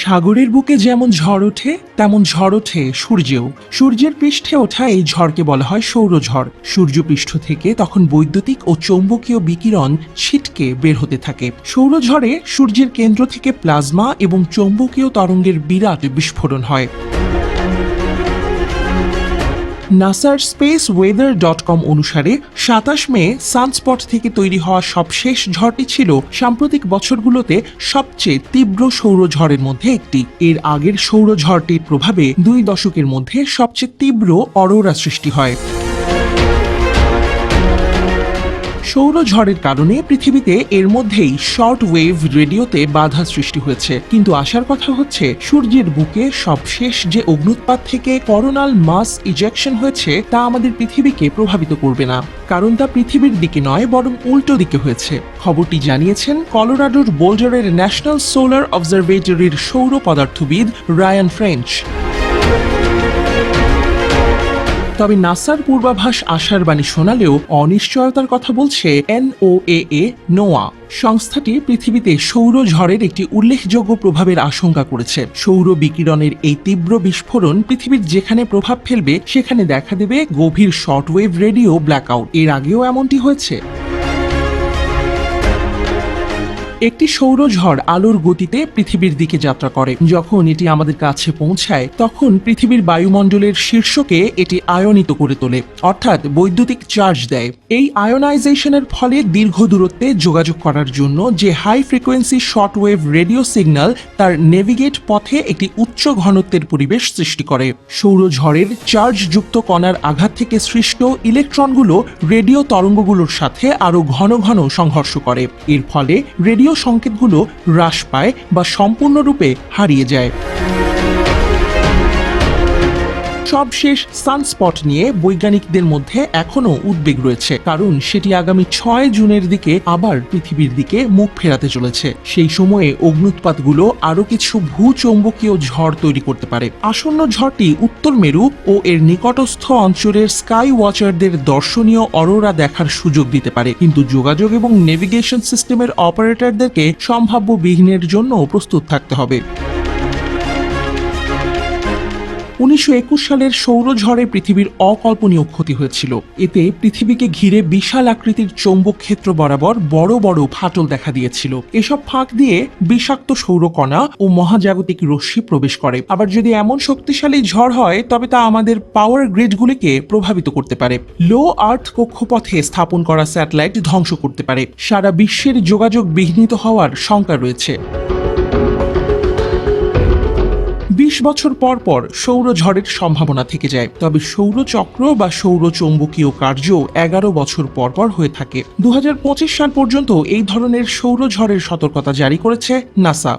সাগরের বুকে যেমন ঝড় ওঠে তেমন ঝড় ওঠে সূর্যেও। সূর্যের পৃষ্ঠে ওঠা এই ঝড়কে বলা হয় সৌরঝড়। সূর্যপৃষ্ঠ থেকে তখন বৈদ্যুতিক ও চৌম্বকীয় বিকিরণ ছিটকে বের হতে থাকে। সৌরঝড়ে সূর্যের কেন্দ্র থেকে প্লাজমা এবং চৌম্বকীয় তরঙ্গের বিরাট বিস্ফোরণ হয়। নাসার spaceweather.com অনুসারে ২৭ মে সানস্পট থেকে তৈরি হওয়া সবশেষ ঝড়টি ছিল সাম্প্রতিক বছরগুলোতে সবচেয়ে তীব্র সৌরঝড়ের মধ্যে একটি। এর আগের সৌরঝড়টির প্রভাবে ২ দশকের মধ্যে সবচেয়ে তীব্র অরোরা সৃষ্টি হয়। সৌরঝড়ের কারণে পৃথিবীতে এর মধ্যেই শর্ট ওয়েভ রেডিওতে বাধা সৃষ্টি হয়েছে। কিন্তু আসার কথা হচ্ছে, সূর্যের বুকে সবশেষ যে অগ্ন্যুৎপাত থেকে করোনাল মাস ইজেকশন হয়েছে তা আমাদের পৃথিবীকে প্রভাবিত করবে না, কারণ তা পৃথিবীর দিকে নয় বরং উল্টো দিকে হয়েছে। খবরটি জানিয়েছেন কলোরাডোর বোল্ডারের ন্যাশনাল সোলার অবজারভেটরির সৌর পদার্থবিদ রায়ান ফ্রেঞ্চ। তবে নাসার পূর্বাভাস আশার বাণী শোনালেও অনিশ্চয়তার কথা বলছে নোয়া। সংস্থাটি পৃথিবীতে সৌরঝড়ের একটি উল্লেখযোগ্য প্রভাবের আশঙ্কা করেছে। সৌর বিকিরণের এই তীব্র বিস্ফোরণ পৃথিবীর যেখানে প্রভাব ফেলবে সেখানে দেখা দেবে গভীর শর্টওয়েভ রেডিও ব্ল্যাকআউট। এর আগেও এমনটি হয়েছে। একটি সৌরঝড় আলোর গতিতে পৃথিবীর দিকে যাত্রা করে। যখন এটি আমাদের কাছে পৌঁছায় তখন পৃথিবীর বায়ুমণ্ডলের শীর্ষকে এটি আয়নিত করে তোলে, অর্থাৎ বৈদ্যুতিক চার্জ দেয়। এই আয়নাইজেশনের ফলে দীর্ঘ দূরত্বে যোগাযোগ করার জন্য যে high frequency shortwave radio signal তার নেভিগেট পথে একটি উচ্চ ঘনত্বের পরিবেশ সৃষ্টি করে। সৌরঝড়ের চার্জযুক্ত কণার আঘাত থেকে সৃষ্ট ইলেকট্রনগুলো রেডিও তরঙ্গগুলোর সাথে আরো ঘন ঘন সংঘর্ষ করে। এর ফলে রেডিও সংকেতগুলো হ্রাস পায় বা সম্পূর্ণরূপে হারিয়ে যায়। সবশেষ সানস্পট নিয়ে বৈজ্ঞানিকদের মধ্যে এখনো উদ্বেগ রয়েছে, কারণ সেটি আগামী ৬ জুনের দিকে আবার পৃথিবীর দিকে মুখ ফেরাতে চলেছে। সেই সময়ে অগ্ন্যুৎপাতগুলো আরো কিছু ভূচৌম্বকীয় ঝড় তৈরি করতে পারে। আসন্ন ঝড়টি উত্তর মেরু ও এর নিকটস্থ অঞ্চলের স্কাই ওয়াচারদের দর্শনীয় অরোরা দেখার সুযোগ দিতে পারে, কিন্তু যোগাযোগ এবং নেভিগেশন সিস্টেমের অপারেটরদেরকে সম্ভাব্য বিঘ্নের জন্য প্রস্তুত থাকতে হবে। ১৯২১ সালের সৌরঝড়ে পৃথিবীর অকল্পনীয় ক্ষতি হয়েছিল। এতে পৃথিবীকে ঘিরে বিশাল আকৃতির চৌম্বক ক্ষেত্র বরাবর বড় বড় ফাটল দেখা দিয়েছিল। এসব ফাঁক দিয়ে বিষাক্ত সৌরকণা ও মহাজাগতিক রশ্মি প্রবেশ করে। আবার যদি এমন শক্তিশালী ঝড় হয় তবে তা আমাদের পাওয়ার গ্রিডগুলিকে প্রভাবিত করতে পারে। লো আর্থ কক্ষপথে স্থাপন করা স্যাটেলাইট ধ্বংস করতে পারে। সারা বিশ্বের যোগাযোগ বিঘ্নিত হওয়ার শঙ্কা রয়েছে। ২০ বছর পর পর সৌরঝড়ের সম্ভাবনা থেকে যায়, তবে সৌরচক্র বা সৌরচৌম্বকীয় কার্য ১১ বছর পর পর হয়ে থাকে। ২০২৫ সাল পর্যন্ত এই ধরনের সৌরঝড়ের সতর্কতা জারি করেছে নাসা।